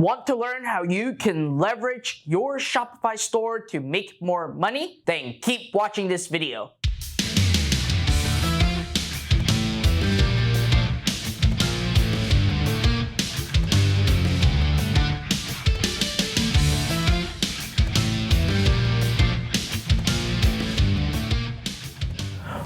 Want to learn how you can leverage your Shopify store to make more money? Then keep watching this video.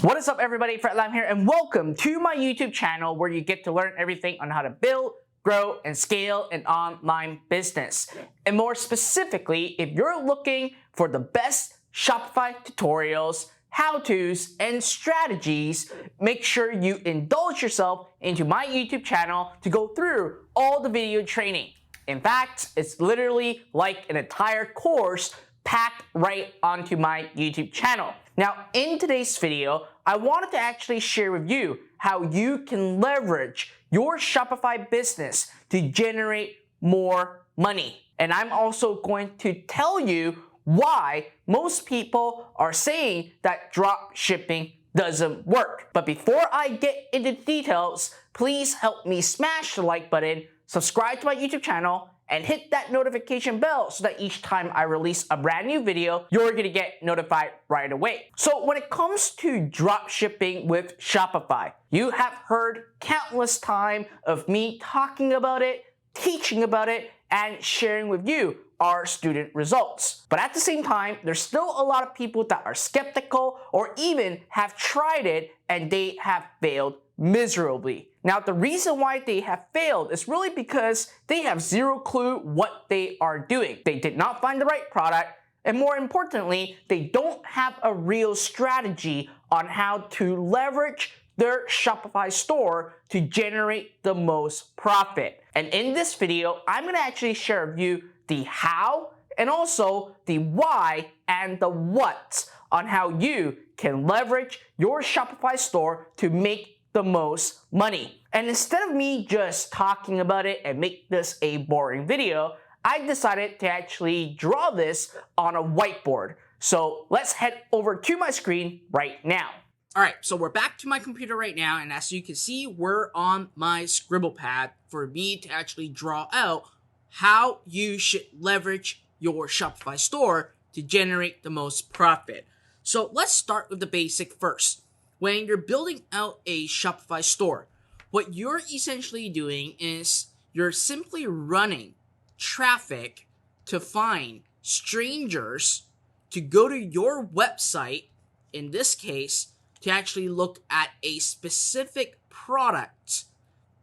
What is up, everybody? Fred Lam here, and welcome to my YouTube channel where you get to learn everything on how to build, grow, and scale an online business. And more specifically, if you're looking for the best Shopify tutorials, how-tos, and strategies, make sure you indulge yourself into my YouTube channel to go through all the video training. In fact, it's literally like an entire course packed right onto my YouTube channel. Now, in today's video, I wanted to actually share with you how you can leverage your Shopify business to generate more money. And I'm also going to tell you why most people are saying that drop shipping doesn't work. But before I get into the details, please help me smash the like button, subscribe to my YouTube channel, and hit that notification bell so that each time I release a brand new video, you're gonna get notified right away. So when it comes to drop shipping with Shopify, you have heard countless times of me talking about it, teaching about it, and sharing with you our student results. But at the same time, there's still a lot of people that are skeptical or even have tried it and they have failed miserably. Now, the reason why they have failed is really because they have zero clue what they are doing. They did not find the right product, and more importantly, they don't have a real strategy on how to leverage their Shopify store to generate the most profit. And in this video, I'm gonna actually share with you the how and also the why and the what on how you can leverage your Shopify store to make the most money. And instead of me just talking about it and make this a boring video, I decided to actually draw this on a whiteboard. So let's head over to my screen right now. All right, so we're back to my computer right now, and as you can see, we're on my scribble pad for me to actually draw out how you should leverage your Shopify store to generate the most profit. So let's start with the basic first. When you're building out a Shopify store, what you're essentially doing is you're simply running traffic to find strangers to go to your website, in this case, to actually look at a specific product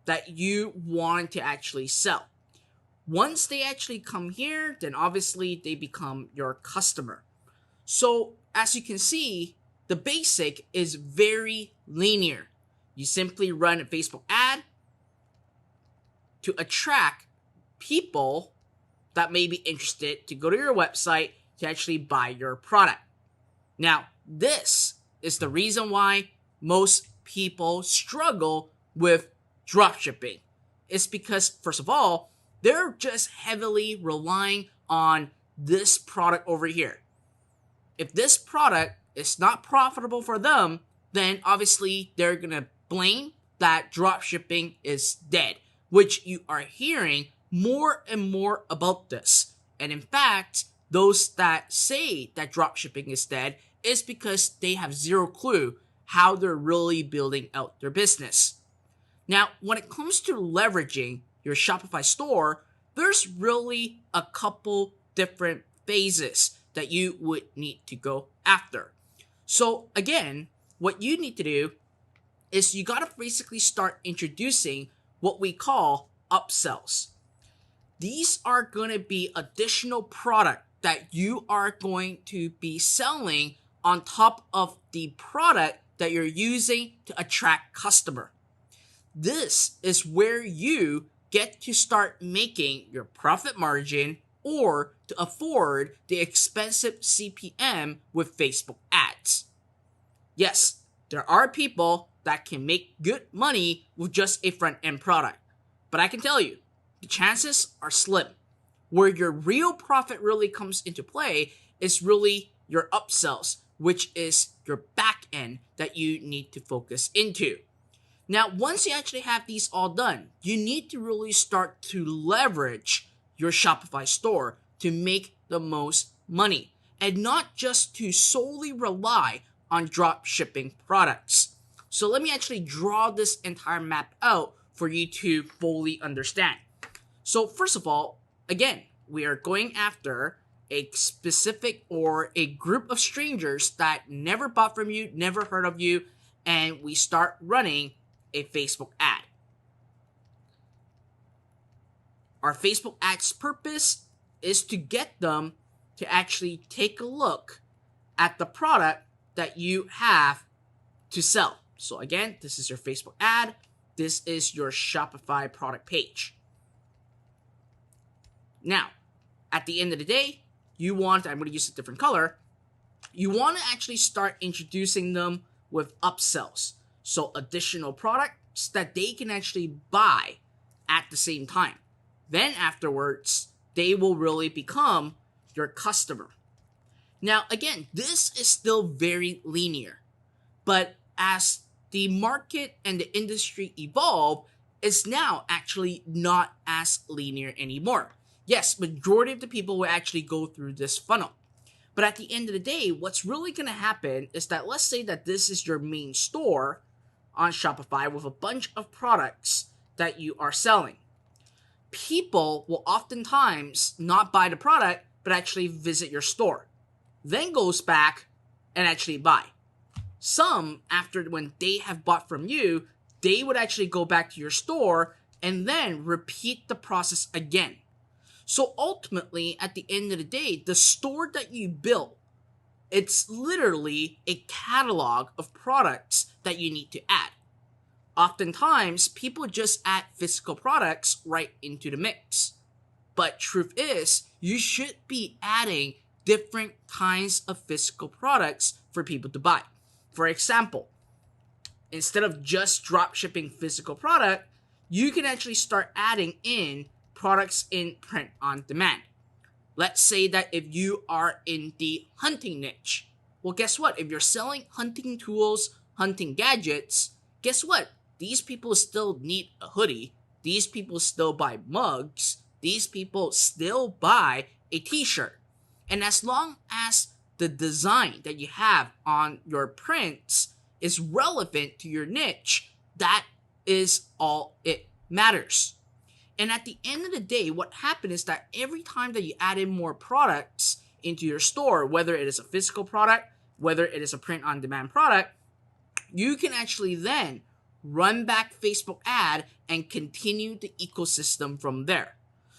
that you want to actually sell. Once they actually come here, then obviously they become your customer. So as you can see, the basic is very linear. You simply run a Facebook ad to attract people that may be interested to go to your website to actually buy your product. Now, this is the reason why most people struggle with dropshipping. It's because, first of all, they're just heavily relying on this product over here. If this product is not profitable for them, then obviously they're gonna blame that dropshipping is dead, which you are hearing more and more about this. And in fact, those that say that dropshipping is dead is because they have zero clue how they're really building out their business. Now, when it comes to leveraging your Shopify store, there's really a couple different phases that you would need to go after. So again, what you need to do is you gotta basically start introducing what we call upsells. These are gonna be additional product that you are going to be selling on top of the product that you're using to attract customer. This is where you get to start making your profit margin or to afford the expensive CPM with Facebook ads. Yes, there are people that can make good money with just a front-end product, but I can tell you, the chances are slim. Where your real profit really comes into play is really your upsells, which is your back end that you need to focus into. Now, once you actually have these all done, you need to really start to leverage your Shopify store to make the most money and not just to solely rely on drop shipping products. So let me actually draw this entire map out for you to fully understand. So first of all, again, we are going after a specific or a group of strangers that never bought from you, never heard of you, and we start running a Facebook ad. Our Facebook ad's purpose is to get them to actually take a look at the product that you have to sell. So again, this is your Facebook ad. This is your Shopify product page. Now, at the end of the day, I'm going to use a different color. You want to actually start introducing them with upsells. So additional products that they can actually buy at the same time. Then afterwards, they will really become your customer. Now, again, this is still very linear, but as the market and the industry evolve, it's now actually not as linear anymore. Yes, majority of the people will actually go through this funnel. But at the end of the day, what's really going to happen is that let's say that this is your main store on Shopify with a bunch of products that you are selling. People will oftentimes not buy the product, but actually visit your store. Then goes back and actually buy. Some, after when they have bought from you, they would actually go back to your store and then repeat the process again. So ultimately, at the end of the day, the store that you built, it's literally a catalog of products that you need to add. Oftentimes, people just add physical products right into the mix. But truth is, you should be adding different kinds of physical products for people to buy. For example, instead of just drop shipping physical product, you can actually start adding in products in print on demand. Let's say that if you are in the hunting niche, well, guess what? If you're selling hunting tools, hunting gadgets, guess what? These people still need a hoodie. These people still buy mugs. These people still buy a t-shirt. And as long as the design that you have on your prints is relevant to your niche, that is all it matters. And at the end of the day, what happens is that every time that you add in more products into your store, whether it is a physical product, whether it is a print-on-demand product, you can actually then run back Facebook ad and continue the ecosystem from there.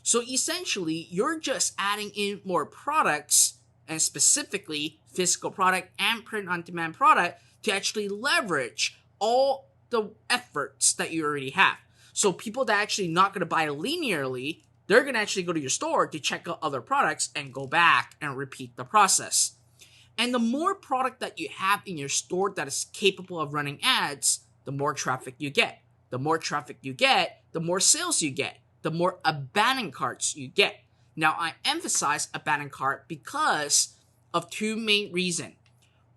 So essentially, you're just adding in more products, and specifically physical product and print-on-demand product, to actually leverage all the efforts that you already have. So people that are actually not going to buy linearly, they're going to actually go to your store to check out other products and go back and repeat the process. And the more product that you have in your store that is capable of running ads, the more traffic you get. The more traffic you get, the more sales you get, the more abandoned carts you get. Now, I emphasize abandoned cart because of two main reasons.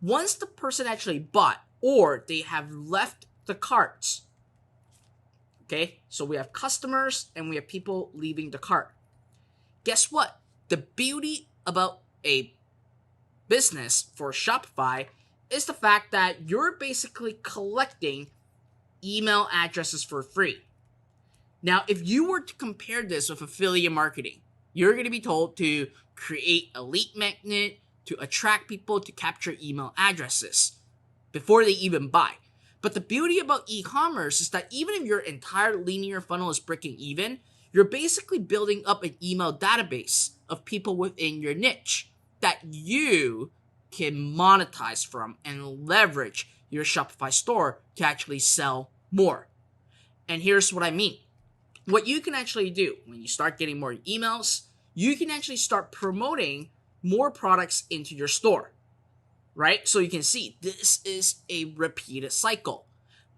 Once the person actually bought or they have left the carts, okay, so we have customers and we have people leaving the cart. Guess what? The beauty about a business for Shopify is the fact that you're basically collecting email addresses for free. Now, if you were to compare this with affiliate marketing, you're going to be told to create a lead magnet to attract people to capture email addresses before they even buy. But the beauty about e-commerce is that even if your entire linear funnel is breaking even, you're basically building up an email database of people within your niche that you can monetize from and leverage your Shopify store to actually sell more. And here's what I mean. What you can actually do when you start getting more emails, you can actually start promoting more products into your store, right? So you can see this is a repeated cycle.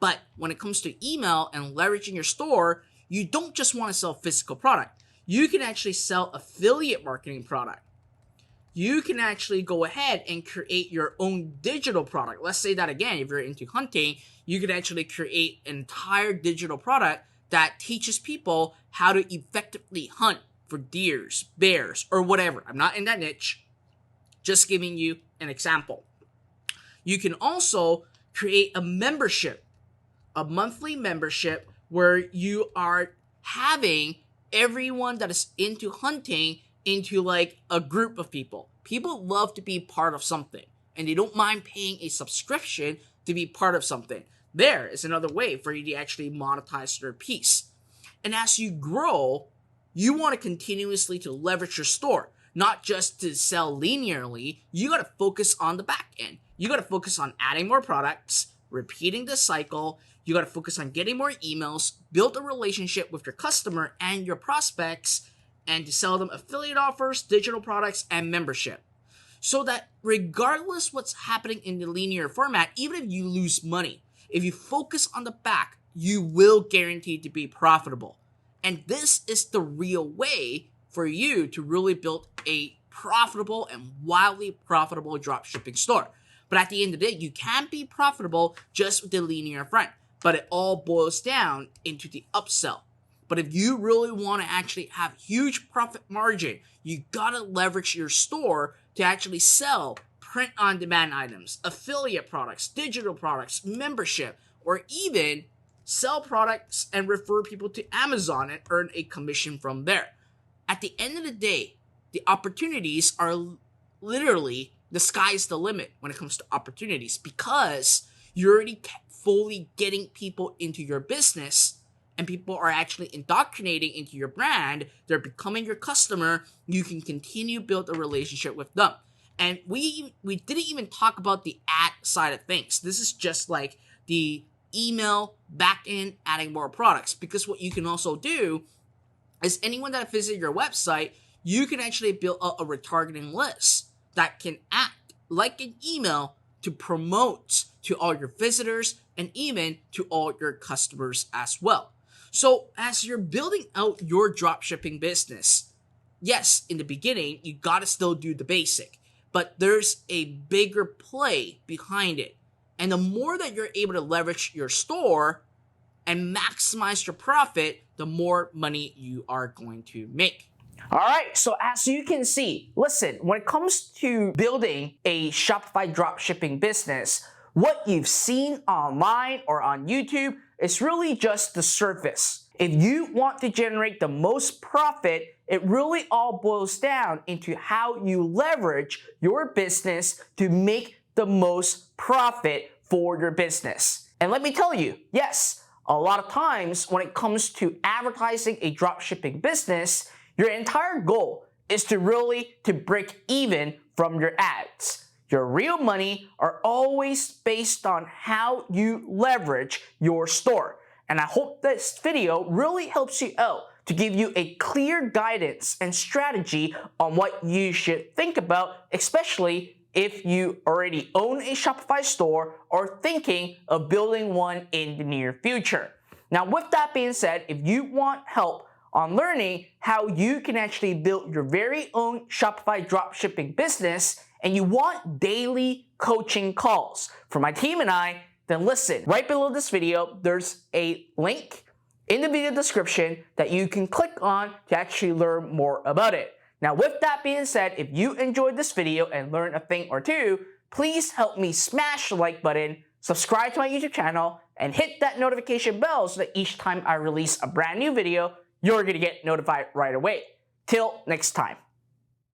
But when it comes to email and leveraging your store, you don't just want to sell physical product. You can actually sell affiliate marketing product. You can actually go ahead and create your own digital product. Let's say that again, if you're into hunting, you can actually create an entire digital product that teaches people how to effectively hunt for deers, bears, or whatever. I'm not in that niche. Just giving you an example. You can also create a membership, a monthly membership where you are having everyone that is into hunting into like a group of people. People love to be part of something, and they don't mind paying a subscription to be part of something. There is another way for you to actually monetize your piece. And as you grow, you want to continuously to leverage your store, not just to sell linearly. You got to focus on the back end. You got to focus on adding more products, repeating the cycle. You got to focus on getting more emails, build a relationship with your customer and your prospects, and to sell them affiliate offers, digital products, and membership. So that regardless what's happening in the linear format, even if you lose money, if you focus on the back, you will guarantee to be profitable. And this is the real way for you to really build a profitable and wildly profitable dropshipping store. But at the end of the day, you can't be profitable just with the linear front, but it all boils down into the upsell. But if you really want to actually have huge profit margin, you gotta leverage your store to actually sell print-on-demand items, affiliate products, digital products, membership, or even sell products and refer people to Amazon and earn a commission from there. At the end of the day, the opportunities are literally, the sky's the limit when it comes to opportunities, because you're already fully getting people into your business and people are actually indoctrinating into your brand. They're becoming your customer. You can continue to build a relationship with them. And we didn't even talk about the ad side of things. This is just like the email back end, adding more products, because what you can also do is anyone that visits your website, you can actually build a retargeting list that can act like an email to promote to all your visitors and even to all your customers as well. So as you're building out your dropshipping business, yes, in the beginning, you gotta still do the basic, but there's a bigger play behind it. And the more that you're able to leverage your store and maximize your profit, the more money you are going to make. All right, so as you can see, listen, when it comes to building a Shopify dropshipping business, what you've seen online or on YouTube is really just the surface. If you want to generate the most profit, it really all boils down into how you leverage your business to make the most profit for your business. And let me tell you, yes, a lot of times when it comes to advertising a dropshipping business, your entire goal is to really break even from your ads. Your real money are always based on how you leverage your store. And I hope this video really helps you out to give you a clear guidance and strategy on what you should think about, especially if you already own a Shopify store or thinking of building one in the near future. Now, with that being said, if you want help on learning how you can actually build your very own Shopify dropshipping business and you want daily coaching calls from my team and I, then listen, right below this video, there's a link in the video description that you can click on to actually learn more about it. Now, with that being said, if you enjoyed this video and learned a thing or two, please help me smash the like button, subscribe to my YouTube channel, and hit that notification bell so that each time I release a brand new video, you're going to get notified right away. Till next time.